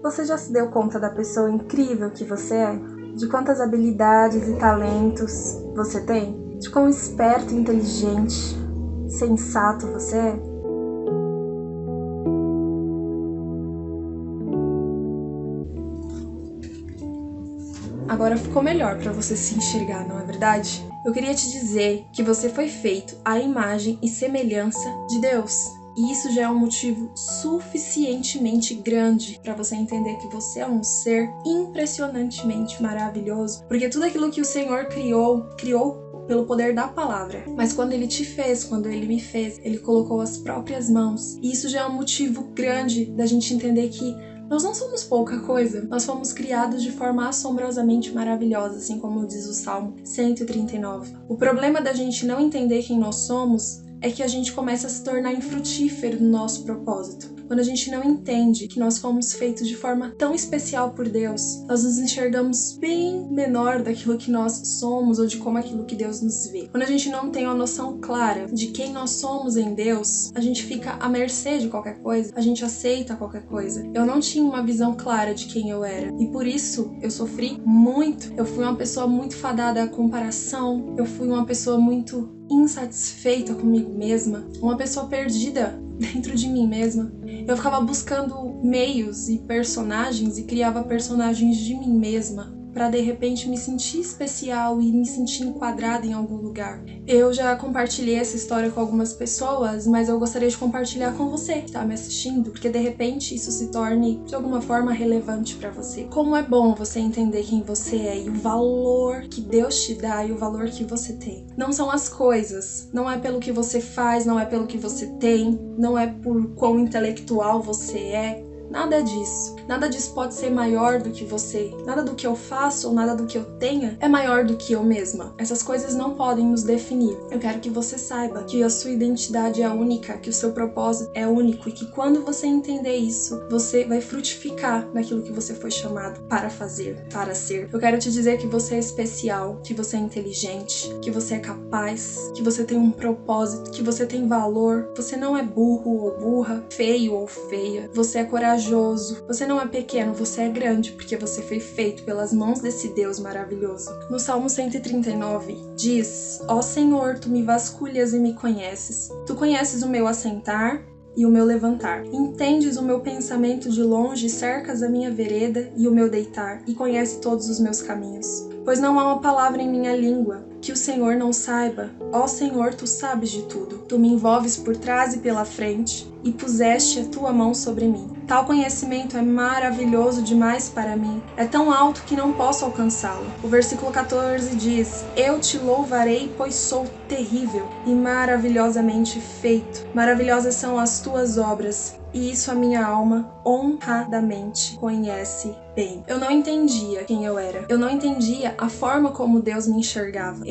Você já se deu conta da pessoa incrível que você é? De quantas habilidades e talentos você tem? De quão esperto, inteligente, sensato você é? Agora ficou melhor para você se enxergar, não é verdade? Eu queria te dizer que você foi feito à imagem e semelhança de Deus. E isso já é um motivo suficientemente grande para você entender que você é um ser impressionantemente maravilhoso, porque tudo aquilo que o Senhor criou pelo poder da palavra. Mas quando Ele te fez, quando Ele me fez, Ele colocou as próprias mãos. E isso já é um motivo grande da gente entender que nós não somos pouca coisa, nós fomos criados de forma assombrosamente maravilhosa, assim como diz o Salmo 139. O problema da gente não entender quem nós somos é que a gente começa a se tornar infrutífero no nosso propósito. Quando a gente não entende que nós fomos feitos de forma tão especial por Deus, nós nos enxergamos bem menor daquilo que nós somos ou de como aquilo que Deus nos vê. Quando a gente não tem uma noção clara de quem nós somos em Deus, a gente fica à mercê de qualquer coisa, a gente aceita qualquer coisa. Eu não tinha uma visão clara de quem eu era e por isso eu sofri muito. Eu fui uma pessoa muito fadada à comparação, eu fui uma pessoa muito insatisfeita comigo mesma, uma pessoa perdida dentro de mim mesma. Eu ficava buscando meios e personagens e criava personagens de mim mesma para de repente me sentir especial e me sentir enquadrada em algum lugar. Eu já compartilhei essa história com algumas pessoas, mas eu gostaria de compartilhar com você que está me assistindo, porque de repente isso se torne de alguma forma relevante para você. Como é bom você entender quem você é e o valor que Deus te dá e o valor que você tem. Não são as coisas, não é pelo que você faz, não é pelo que você tem, não é por quão intelectual você é. Nada disso. Nada disso pode ser maior do que você. Nada do que eu faço ou nada do que eu tenha é maior do que eu mesma. Essas coisas não podem nos definir. Eu quero que você saiba que a sua identidade é única, que o seu propósito é único e que quando você entender isso, você vai frutificar naquilo que você foi chamado para fazer, para ser. Eu quero te dizer que você é especial, que você é inteligente, que você é capaz, que você tem um propósito, que você tem valor. Você não é burro ou burra, feio ou feia. Você é corajoso. Você não é pequeno, você é grande, porque você foi feito pelas mãos desse Deus maravilhoso. No Salmo 139 diz: Ó Senhor, tu me vasculhas e me conheces. Tu conheces o meu assentar e o meu levantar. Entendes o meu pensamento de longe, cercas a minha vereda e o meu deitar, e conhece todos os meus caminhos. Pois não há uma palavra em minha língua que o Senhor não saiba. Ó Senhor, tu sabes de tudo. Tu me envolves por trás e pela frente, e puseste a tua mão sobre mim. Tal conhecimento é maravilhoso demais para mim. É tão alto que não posso alcançá-lo. O versículo 14 diz: Eu te louvarei, pois sou terrível e maravilhosamente feito. Maravilhosas são as tuas obras, e isso a minha alma honradamente conhece bem. Eu não entendia quem eu era. Eu não entendia a forma como Deus me enxergava.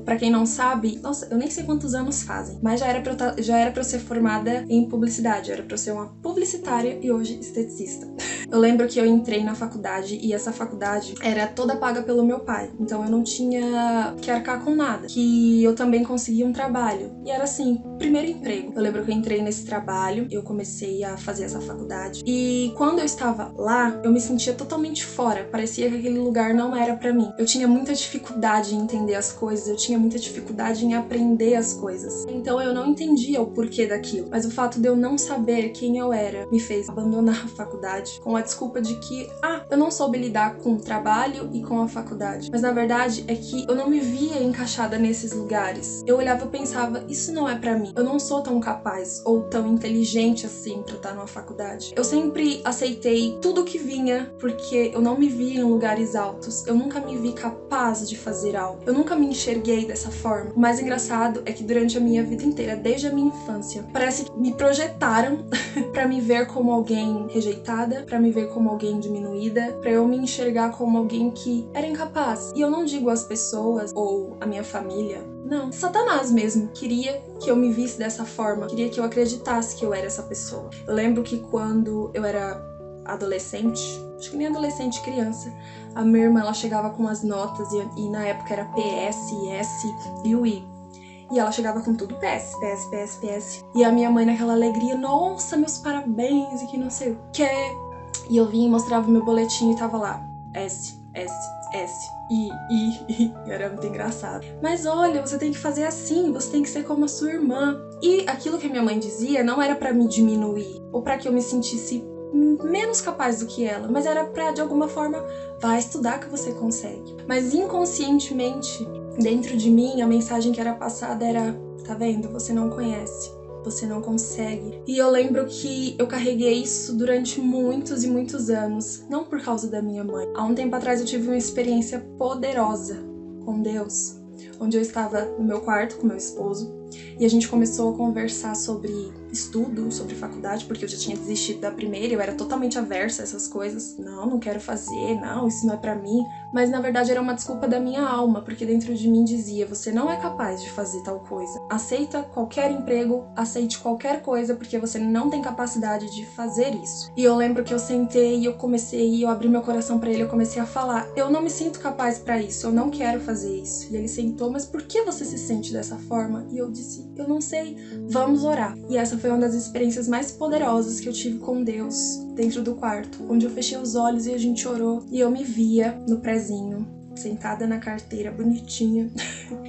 Pra quem não sabe, nossa, eu nem sei quantos anos fazem, mas já era pra eu ser formada em publicidade, era pra eu ser uma publicitária e hoje esteticista. Eu lembro que eu entrei na faculdade e essa faculdade era toda paga pelo meu pai, então eu não tinha que arcar com nada, que eu também consegui um trabalho, e era assim, primeiro emprego. Eu lembro que eu entrei nesse trabalho, eu comecei a fazer essa faculdade, e quando eu estava lá, eu me sentia totalmente fora, parecia que aquele lugar não era pra mim. Eu tinha muita dificuldade em entender as coisas, eu tinha muita dificuldade em aprender as coisas, então eu não entendia o porquê daquilo, mas o fato de eu não saber quem eu era me fez abandonar a faculdade com a desculpa de que, eu não soube lidar com o trabalho e com a faculdade. Mas na verdade é que eu não me via encaixada nesses lugares. Eu olhava e pensava, isso não é pra mim. Eu não sou tão capaz ou tão inteligente assim pra estar numa faculdade. Eu sempre aceitei tudo que vinha porque eu não me via em lugares altos. Eu nunca me vi capaz de fazer algo. Eu nunca me enxerguei dessa forma. O mais engraçado é que durante a minha vida inteira, desde a minha infância, parece que me projetaram pra me ver como alguém rejeitada, pra me ver como alguém diminuída, pra eu me enxergar como alguém que era incapaz. E eu não digo as pessoas ou a minha família, não. Satanás mesmo queria que eu me visse dessa forma, queria que eu acreditasse que eu era essa pessoa. Eu lembro que quando eu era adolescente, acho que nem adolescente, criança, a minha irmã, ela chegava com as notas e na época era PS, S e o I. E ela chegava com tudo PS, PS, PS, PS. E a minha mãe naquela alegria, nossa, meus parabéns, e que não sei o quê. E eu vinha e mostrava o meu boletim e tava lá, S, S, S, I. Era muito engraçado. Mas olha, você tem que fazer assim, você tem que ser como a sua irmã. E aquilo que a minha mãe dizia não era pra me diminuir, ou pra que eu me sentisse menos capaz do que ela, mas era pra, de alguma forma, vai estudar que você consegue. Mas inconscientemente, dentro de mim, a mensagem que era passada era, tá vendo, você não conhece, você não consegue. E eu lembro que eu carreguei isso durante muitos e muitos anos, não por causa da minha mãe. Há um tempo atrás eu tive uma experiência poderosa com Deus, onde eu estava no meu quarto com meu esposo e a gente começou a conversar sobre estudo, sobre faculdade, porque eu já tinha desistido da primeira, eu era totalmente aversa a essas coisas. Não quero fazer, não, isso não é pra mim. Mas na verdade era uma desculpa da minha alma, porque dentro de mim dizia, você não é capaz de fazer tal coisa. Aceita qualquer emprego, aceite qualquer coisa, porque você não tem capacidade de fazer isso. E eu lembro que eu sentei e eu abri meu coração pra ele, eu comecei a falar, eu não me sinto capaz pra isso, eu não quero fazer isso. E ele sentou, mas por que você se sente dessa forma? E eu disse, eu não sei, vamos orar. E essa foi uma das experiências mais poderosas que eu tive com Deus dentro do quarto, onde eu fechei os olhos e a gente orou e eu me via no prezinho, sentada na carteira, bonitinha,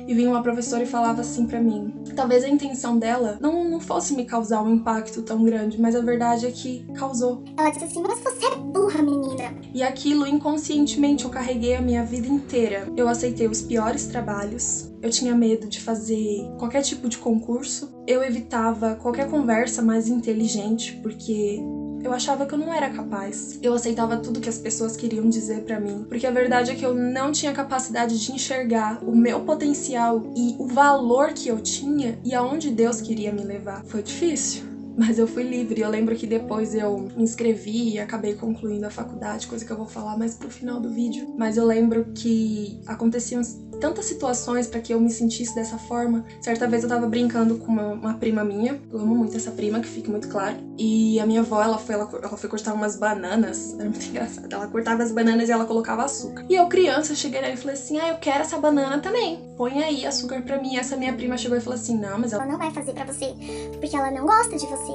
e vinha uma professora e falava assim pra mim. Talvez a intenção dela não fosse me causar um impacto tão grande, mas a verdade é que causou. Ela disse assim, mas você é burra, menina. E aquilo, inconscientemente, eu carreguei a minha vida inteira. Eu aceitei os piores trabalhos, eu tinha medo de fazer qualquer tipo de concurso, eu evitava qualquer conversa mais inteligente, porque eu achava que eu não era capaz. Eu aceitava tudo que as pessoas queriam dizer pra mim, porque a verdade é que eu não tinha capacidade de enxergar o meu potencial e o valor que eu tinha e aonde Deus queria me levar. Foi difícil, mas eu fui livre. Eu lembro que depois eu me inscrevi e acabei concluindo a faculdade, coisa que eu vou falar mais pro final do vídeo. Mas eu lembro que aconteciam tantas situações para que eu me sentisse dessa forma. Certa vez eu tava brincando com uma prima minha, eu amo muito essa prima, que fique muito claro, e a minha avó, ela foi cortar umas bananas, era muito engraçado, ela cortava as bananas e ela colocava açúcar. E eu, criança, cheguei nela e falei assim, eu quero essa banana também, põe aí açúcar pra mim. Essa minha prima chegou e falou assim, não, mas Ela não vai fazer pra você, porque ela não gosta de você.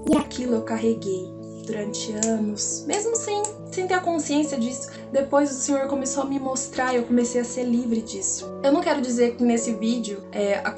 E aquilo eu carreguei durante anos, mesmo sem ter a consciência disso. Depois o Senhor começou a me mostrar e eu comecei a ser livre disso. Eu não quero dizer que nesse vídeo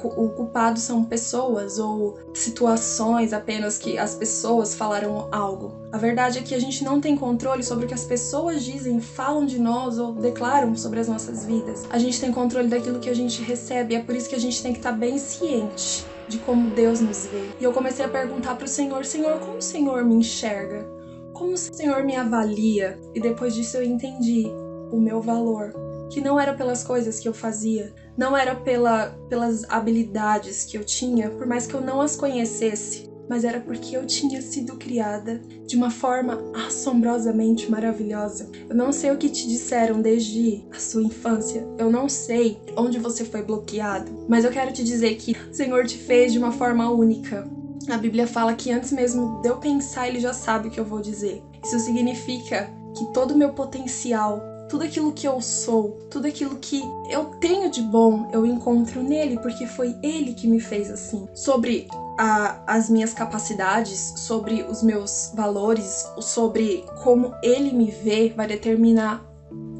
o culpado são pessoas ou situações apenas que as pessoas falaram algo. A verdade é que a gente não tem controle sobre o que as pessoas dizem, falam de nós ou declaram sobre as nossas vidas. A gente tem controle daquilo que a gente recebe, é por isso que a gente tem que estar bem ciente de como Deus nos vê. E eu comecei a perguntar pro Senhor, Senhor, como o Senhor me enxerga? Como o Senhor me avalia? E depois disso eu entendi o meu valor, que não era pelas coisas que eu fazia, não era pelas habilidades que eu tinha, por mais que eu não as conhecesse, mas era porque eu tinha sido criada de uma forma assombrosamente maravilhosa. Eu não sei o que te disseram desde a sua infância, eu não sei onde você foi bloqueado, mas eu quero te dizer que o Senhor te fez de uma forma única. A Bíblia fala que antes mesmo de eu pensar, Ele já sabe o que eu vou dizer. Isso significa que todo o meu potencial, tudo aquilo que eu sou, tudo aquilo que eu tenho de bom, eu encontro nele, porque foi Ele que me fez assim. Sobre as minhas capacidades, sobre os meus valores, sobre como Ele me vê, vai determinar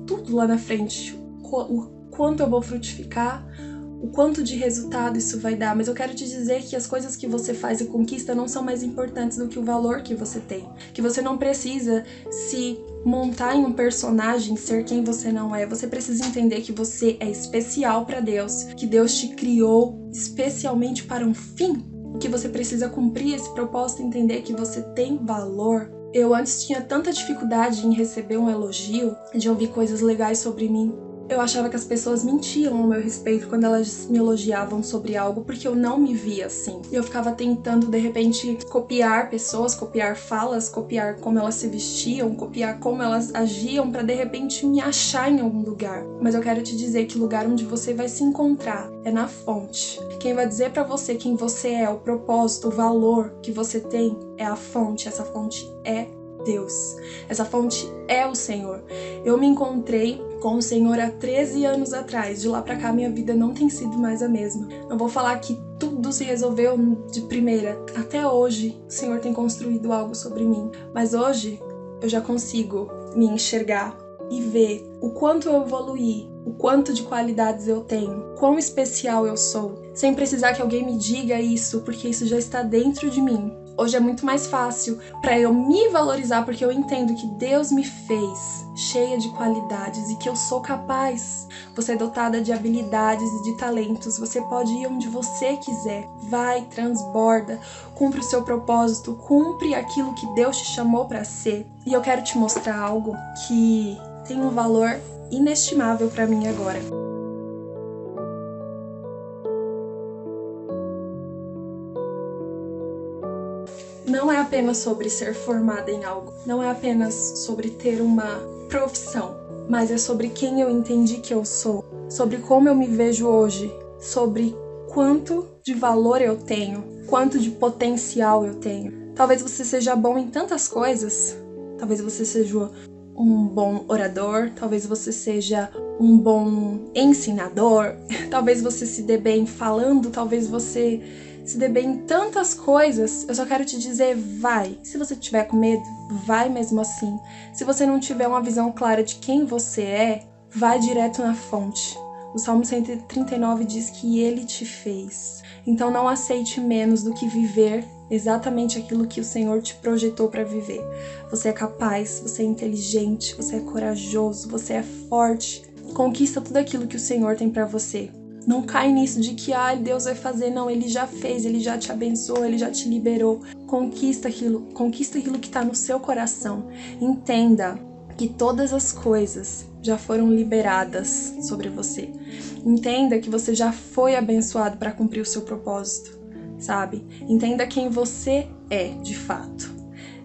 tudo lá na frente. O quanto eu vou frutificar, o quanto de resultado isso vai dar, mas eu quero te dizer que as coisas que você faz e conquista não são mais importantes do que o valor que você tem, que você não precisa se montar em um personagem, ser quem você não é. Você precisa entender que você é especial para Deus, que Deus te criou especialmente para um fim, que você precisa cumprir esse propósito, entender que você tem valor. Eu antes tinha tanta dificuldade em receber um elogio, de ouvir coisas legais sobre mim. Eu achava que as pessoas mentiam ao meu respeito quando elas me elogiavam sobre algo, porque eu não me via assim. E eu ficava tentando, de repente, copiar pessoas, copiar falas, copiar como elas se vestiam, copiar como elas agiam, para de repente me achar em algum lugar. Mas eu quero te dizer que o lugar onde você vai se encontrar é na fonte. Quem vai dizer para você quem você é, o propósito, o valor que você tem, é a fonte. Essa fonte é Deus. Essa fonte é o Senhor. Eu me encontrei com o Senhor há 13 anos atrás. De lá pra cá, minha vida não tem sido mais a mesma. Não vou falar que tudo se resolveu de primeira. Até hoje, o Senhor tem construído algo sobre mim. Mas hoje, eu já consigo me enxergar e ver o quanto eu evoluí, o quanto de qualidades eu tenho, quão especial eu sou, sem precisar que alguém me diga isso, porque isso já está dentro de mim. Hoje é muito mais fácil para eu me valorizar, porque eu entendo que Deus me fez cheia de qualidades e que eu sou capaz. Você é dotada de habilidades e de talentos, você pode ir onde você quiser. Vai, transborda, cumpre o seu propósito, cumpre aquilo que Deus te chamou para ser. E eu quero te mostrar algo que tem um valor inestimável para mim agora. Não é apenas sobre ser formada em algo, não é apenas sobre ter uma profissão, mas é sobre quem eu entendi que eu sou, sobre como eu me vejo hoje, sobre quanto de valor eu tenho, quanto de potencial eu tenho. Talvez você seja bom em tantas coisas, talvez você seja um bom orador, talvez você seja um bom ensinador, talvez você se dê bem falando, talvez você se dê bem em tantas coisas. Eu só quero te dizer, vai. Se você tiver com medo, vai mesmo assim. Se você não tiver uma visão clara de quem você é, vai direto na fonte. O Salmo 139 diz que Ele te fez. Então não aceite menos do que viver exatamente aquilo que o Senhor te projetou para viver. Você é capaz, você é inteligente, você é corajoso, você é forte. Conquista tudo aquilo que o Senhor tem para você. Não cai nisso de que Deus vai fazer. Não, Ele já fez, Ele já te abençoou, Ele já te liberou. Conquista aquilo que está no seu coração. Entenda que todas as coisas já foram liberadas sobre você. Entenda que você já foi abençoado para cumprir o seu propósito, sabe? Entenda quem você é, de fato.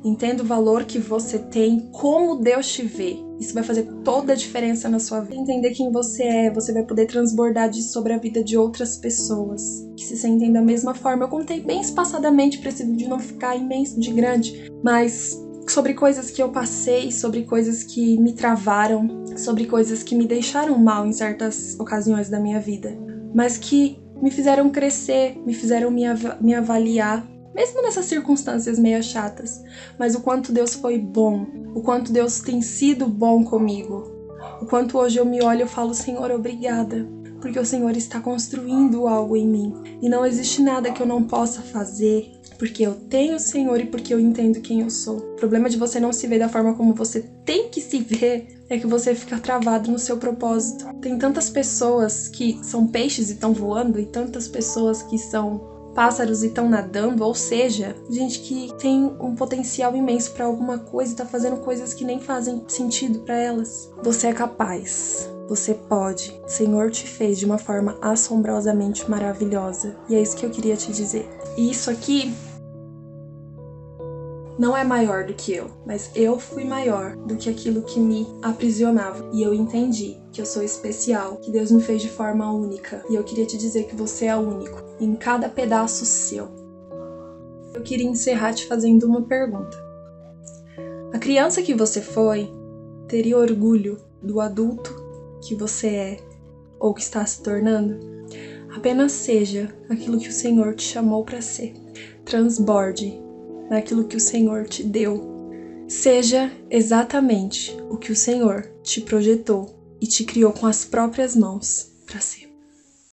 Entenda o valor que você tem, como Deus te vê. Isso vai fazer toda a diferença na sua vida. Entender quem você é, você vai poder transbordar disso sobre a vida de outras pessoas que se sentem da mesma forma. Eu contei bem espaçadamente para esse vídeo não ficar imenso de grande, mas sobre coisas que eu passei, sobre coisas que me travaram, sobre coisas que me deixaram mal em certas ocasiões da minha vida, mas que me fizeram crescer, me fizeram me avaliar, mesmo nessas circunstâncias meio chatas, mas o quanto Deus foi bom, o quanto Deus tem sido bom comigo, o quanto hoje eu me olho e falo, Senhor, obrigada, porque o Senhor está construindo algo em mim, e não existe nada que eu não possa fazer, porque eu tenho o Senhor e porque eu entendo quem eu sou. O problema de você não se ver da forma como você tem que se ver é que você fica travado no seu propósito. Tem tantas pessoas que são peixes e estão voando, e tantas pessoas que são pássaros e estão nadando, ou seja, gente que tem um potencial imenso para alguma coisa e tá fazendo coisas que nem fazem sentido para elas. Você é capaz, você pode. O Senhor te fez de uma forma assombrosamente maravilhosa. E é isso que eu queria te dizer. E isso aqui não é maior do que eu, mas eu fui maior do que aquilo que me aprisionava. E eu entendi que eu sou especial, que Deus me fez de forma única. E eu queria te dizer que você é único, em cada pedaço seu. Eu queria encerrar te fazendo uma pergunta. A criança que você foi teria orgulho do adulto que você é ou que está se tornando? Apenas seja aquilo que o Senhor te chamou para ser. Transborde naquilo que o Senhor te deu. Seja exatamente o que o Senhor te projetou e te criou com as próprias mãos para ser.